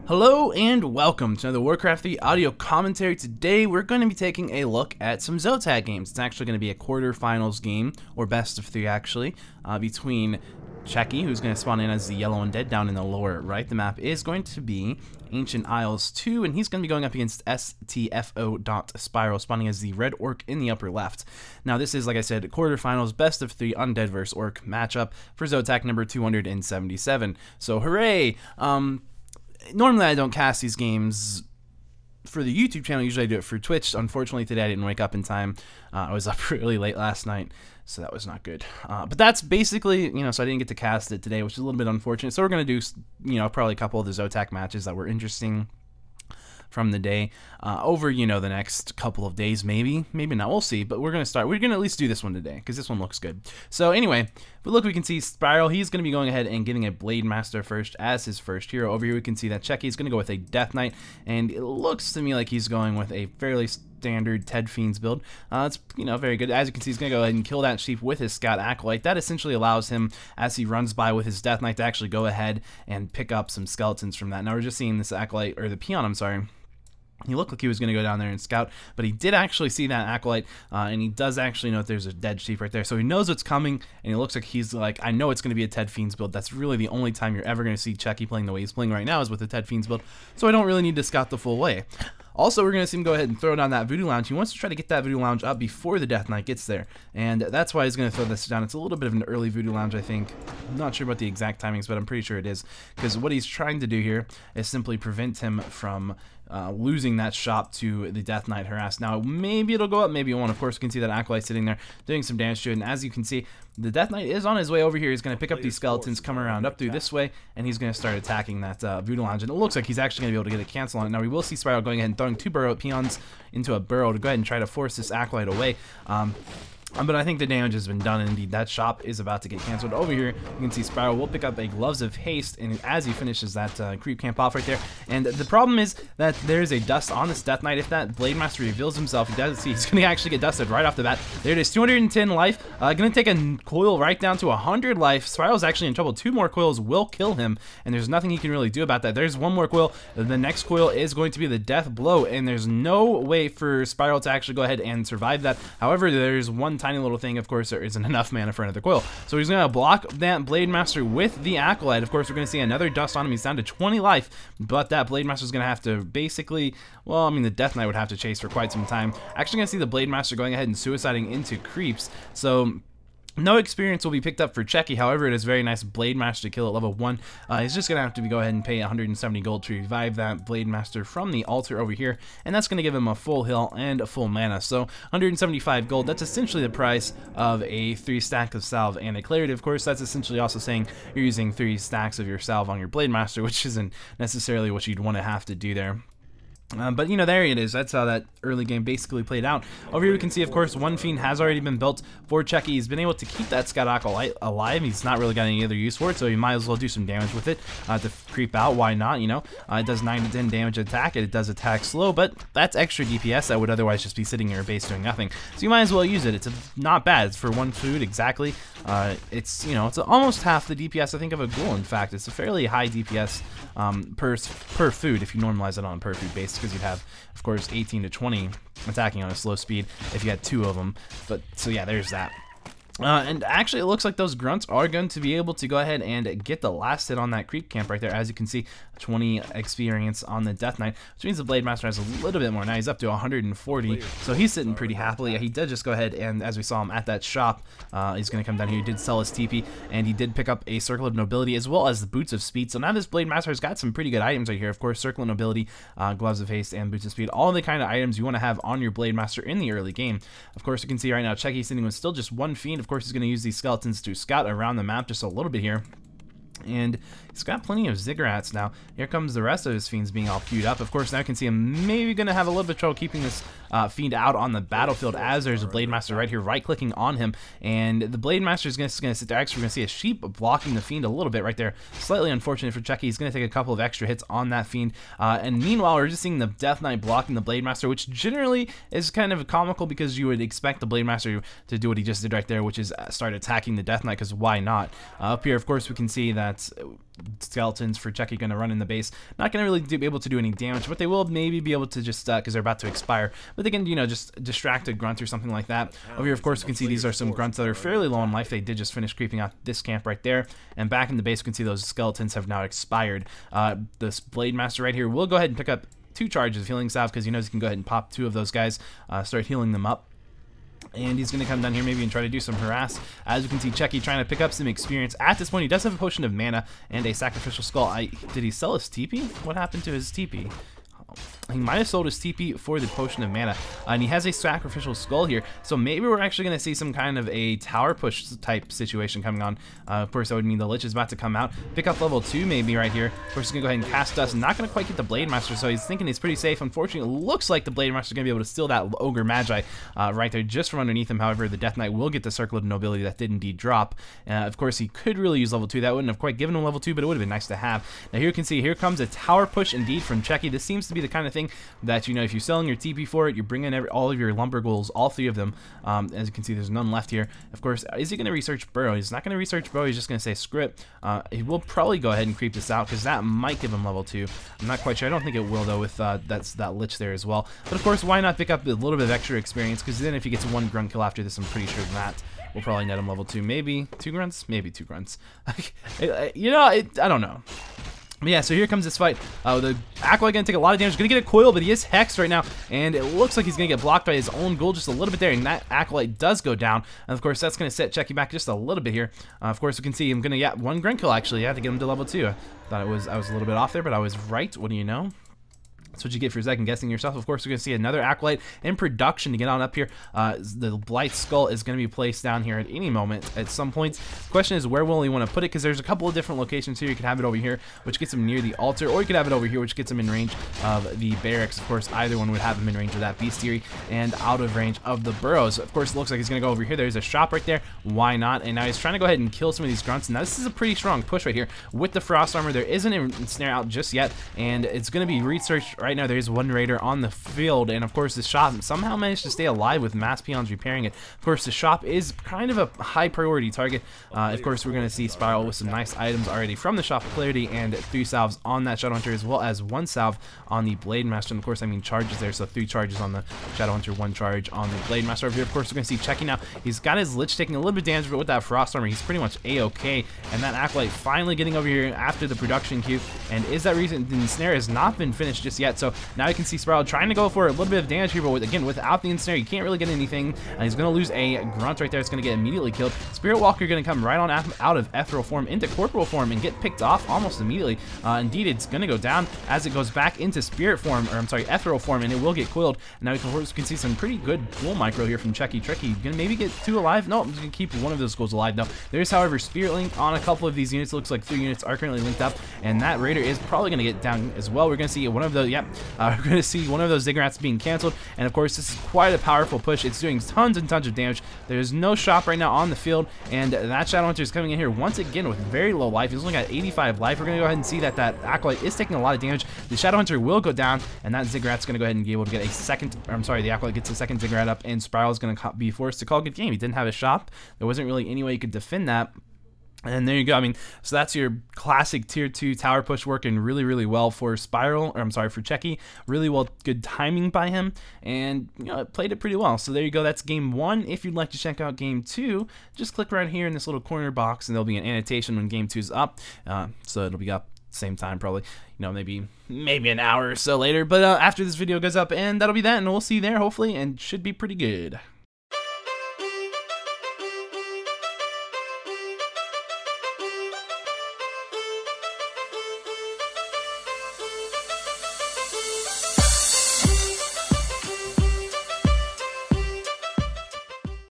Hello and welcome to another Warcraft 3 audio commentary. Today we're going to be taking a look at some ZOTAC games. It's actually going to be a quarterfinals game, or best of three actually, between CZE, who's going to spawn in as the yellow undead down in the lower right. The map is going to be Ancient Isles 2, and he's going to be going up against StFo.Spiral, spawning as the red orc in the upper left. Now this is, like I said, quarterfinals, best of three undead versus orc matchup for ZOTAC number 277. So hooray! Normally I don't cast these games for the YouTube channel, usually I do it for Twitch. Unfortunately today I didn't wake up in time. I was up really late last night, so that was not good. But that's basically, so I didn't get to cast it today, which is a little bit unfortunate. So we're going to do, probably a couple of the ZOTAC matches that were interesting from the day over, the next couple of days, maybe not, we'll see. But we're going to at least do this one today, because this one looks good. So anyway, but look, we can see Spiral, he's going to be going ahead and getting a Blade Master first as his first hero. Over here we can see that CZE is going to go with a Death Knight, and it looks to me like he's going with a fairly standard Ted Fiends build. It's very good. As you can see, he's going to go ahead and kill that sheep with his Scout Acolyte. That essentially allows him, as he runs by with his Death Knight, to actually go ahead and pick up some skeletons from that. Now we're just seeing this Acolyte, or the Peon, I'm sorry. He looked like he was going to go down there and scout, but he did actually see that Acolyte, and he does actually know that there's a dead sheep right there, so he knows what's coming, and he looks like he's like, I know it's going to be a Ted Fiends build. That's really the only time you're ever going to see CZE playing the way he's playing right now is with a Ted Fiends build, so I don't really need to scout the full way. Also, we're going to see him go ahead and throw down that Voodoo Lounge. He wants to try to get that Voodoo Lounge up before the Death Knight gets there, and that's why he's going to throw this down. It's a little bit of an early Voodoo Lounge, I think. I'm not sure about the exact timings, but I'm pretty sure it is, because what he's trying to do here is simply prevent him from losing that shop to the Death Knight harass. Now, maybe it'll go up, maybe it won't. Of course, we can see that Acolyte sitting there doing some damage to it, and as you can see, the Death Knight is on his way over here. He's going to pick up these skeletons, come around up through this way, and he's going to start attacking that Voodoo Lounge, and it looks like he's actually going to be able to get a cancel on it. Now, we will see Spiral going ahead and throwing two burrow peons into a burrow to go ahead and try to force this Acolyte away. But I think the damage has been done, and indeed that shop is about to get canceled. Over here, you can see Spiral will pick up a Gloves of Haste, and as he finishes that creep camp off right there. And the problem is that there is a dust on this Death Knight. If that Blade Master reveals himself, he does see he's going to actually get dusted right off the bat. There it is, 210 life. Going to take a coil right down to 100 life. Spiral's actually in trouble. Two more coils will kill him, and there's nothing he can really do about that. There's one more coil. The next coil is going to be the Death Blow, and there's no way for Spiral to actually go ahead and survive that. However, there's one tiny little thing. Of course, there isn't enough mana for another coil, so he's going to block that Blade Master with the Acolyte. Of course, we're going to see another dust on him. He's down to 20 life, but that Blade Master is going to have to basically, well, I mean, the Death Knight would have to chase for quite some time. Actually going to see the Blade Master going ahead and suiciding into creeps, so no experience will be picked up for CZE. However, it is very nice Blade Master to kill at level 1. He's just going to have to go ahead and pay 170 gold to revive that Blade Master from the altar over here, and that's going to give him a full heal and a full mana. So 175 gold, that's essentially the price of a 3 stack of salve and a clarity. Of course, that's essentially also saying you're using 3 stacks of your salve on your Blade Master, which isn't necessarily what you'd want to have to do there. But there it is. That's how that early game basically played out. Over here we can see, of course, one Fiend has already been built for CZE. He's been able to keep that Scout Acolyte alive. He's not really got any other use for it, so he might as well do some damage with it to creep out. Why not? It does 9 to 10 damage attack. It does attack slow, but that's extra DPS that would otherwise just be sitting in your base doing nothing. So you might as well use it. It's not bad. It's for 1 food exactly. It's it's almost half the DPS I think of a ghoul. In fact, it's a fairly high DPS per food if you normalize it on a per food basis, because you'd have, of course, 18 to 20 attacking on a slow speed if you had 2 of them. But so yeah, there's that. And actually, it looks like those grunts are going to be able to go ahead and get the last hit on that creep camp right there. As you can see, 20 experience on the Death Knight, which means the Blade Master has a little bit more. Now he's up to 140, so he's sitting pretty happily. He did just go ahead and, as we saw him at that shop, he's going to come down here. He did sell his TP, and he did pick up a Circle of Nobility as well as the Boots of Speed. So now this Blade Master has got some pretty good items right here. Of course, Circle of Nobility, Gloves of Haste, and Boots of Speed. All the kind of items you want to have on your Blade Master in the early game. Of course, you can see right now CZE sitting with still just 1 Fiend. Of course, he's going to use these skeletons to scout around the map just a little bit here. And he's got plenty of ziggurats now. Here comes the rest of his fiends being all queued up. Of course, now you can see him maybe going to have a little bit of trouble keeping this fiend out on the battlefield, as there's a Blade Master right here right-clicking on him. And the Blade Master is going to sit there. Actually, we're going to see a sheep blocking the fiend a little bit right there. Slightly unfortunate for CZE. He's going to take a couple of extra hits on that fiend. And meanwhile, we're just seeing the Death Knight blocking the Blade Master, which generally is kind of comical because you would expect the Blade Master to do what he just did right there, which is start attacking the Death Knight, because why not? Up here, of course, we can see that that skeletons for Cechi going to run in the base. Not going to really be able to do any damage, but they will maybe be able to just, because they're about to expire, but they can, you know, just distract a grunt or something like that. Over here, of course, you can see these are some grunts that are fairly low in life. They did just finish creeping out this camp right there, and back in the base, you can see those skeletons have now expired. This Blade Master right here will go ahead and pick up 2 charges of healing salve, because he knows he can go ahead and pop 2 of those guys, start healing them up. And he's going to come down here maybe and try to do some harass. As you can see, Cechi trying to pick up some experience. At this point, he does have a potion of mana and a sacrificial skull. Did he sell his TP? What happened to his TP? He might have sold his TP for the potion of mana, and he has a sacrificial skull here, so maybe we're actually going to see some kind of a tower push type situation coming on. Of course, that would mean the Lich is about to come out, pick up level 2 maybe right here. Of course, he's going to go ahead and cast Dust, not going to quite get the Blade Master, so he's thinking he's pretty safe. Unfortunately, it looks like the Blade Master is going to be able to steal that Ogre Magi right there just from underneath him. However, the Death Knight will get the Circle of Nobility that did indeed drop. Of course, he could really use level 2. That wouldn't have quite given him level 2, but it would have been nice to have. Now here you can see, here comes a tower push indeed from Cechi. This seems to be the kind of thing that, you know, if you're selling your TP for it, you're bringing all of your lumber goals, all 3 of them. As you can see, there's none left here. Of course, is he going to research Burrow? He's not going to research Burrow. He's just going to say script. He will probably go ahead and creep this out, because that might give him level 2. I'm not quite sure. I don't think it will, though, with that Lich there as well. But of course, why not pick up a little bit of extra experience? Because then if he gets 1 grunt kill after this, I'm pretty sure that will probably net him level 2. Maybe 2 grunts? Maybe 2 grunts. You know, I don't know. But yeah, so here comes this fight. The Acolyte going to take a lot of damage. Going to get a coil, but he is hexed right now. And it looks like he's going to get blocked by his own ghoul just a little bit there. And that Acolyte does go down. And of course, that's going to set Cechi back just a little bit here. Of course, you can see I'm going to get 1 grunt kill actually. Yeah, to get him to level 2. I thought I was a little bit off there, but I was right. What do you know? That's what you get for second guessing yourself. Of course, we're going to see another Acolyte in production to get on up here. The Blight Skull is going to be placed down here at any moment at some point. The question is, where will he want to put it? Because there's a couple of different locations here. You could have it over here, which gets him near the altar, or you could have it over here, which gets him in range of the barracks. Of course, either one would have him in range of that bestiary and out of range of the burrows. Of course, it looks like he's going to go over here. There's a shop right there. Why not? And now he's trying to go ahead and kill some of these grunts. Now, this is a pretty strong push right here with the Frost Armor. There isn't a snare out just yet, and it's going to be researched right now. There's 1 raider on the field, and of course the shop somehow managed to stay alive with mass peons repairing it. Of course, the shop is kind of a high priority target. Of course, we're going to see Spiral with some nice items already from the shop of clarity, and 3 salves on that Shadow Hunter, as well as 1 salve on the Blade Master. And of course, I mean charges there, so 3 charges on the Shadow Hunter, 1 charge on the Blade Master. Over here, of course, we're going to see Cechi now. He's got his Lich taking a little bit of damage, but with that Frost Armor, he's pretty much a-okay. And that Acolyte finally getting over here after the production queue, and is that reason the ensnare has not been finished just yet. So now you can see Spiral trying to go for a little bit of damage here, but again, without the ensnare, you can't really get anything. And he's going to lose a grunt right there. It's going to get immediately killed. Spirit Walker going to come right on out of ethereal form into corporal form and get picked off almost immediately. Indeed, it's going to go down as it goes back into spirit form, or I'm sorry, ethereal form, and it will get coiled. And now you can see some pretty good ghoul micro here from Cechi. Cechi going to maybe get 2 alive. No, I'm going to keep 1 of those ghouls alive though. There's, however, Spirit Link on a couple of these units. It looks like 3 units are currently linked up, and that Raider is probably going to get down as well. We're going to see one of those, we're going to see one of those Ziggurats being canceled. And of course, this is quite a powerful push. It's doing tons and tons of damage. There's no shop right now on the field, and that Shadow Hunter is coming in here once again with very low life. He's only got 85 life. We're going to go ahead and see that Acolyte is taking a lot of damage. The Shadow Hunter will go down, and that Ziggurat's going to go ahead and be able to get a second, or I'm sorry, the Acolyte gets a second Ziggurat up, and Spiral is going to be forced to call a good game. He didn't have a shop. There wasn't really any way you could defend that. And there you go. I mean, so that's your classic tier 2 tower push working really, really well for Spiral, or I'm sorry, for Cechi. Really well, good timing by him, and you know, it played it pretty well. So there you go. That's game 1. If you'd like to check out game 2, just click right here in this little corner box, and there'll be an annotation when game 2 is up. So it'll be up same time, probably, you know, maybe an hour or so later. But after this video goes up, and that'll be that, and we'll see you there hopefully, and should be pretty good.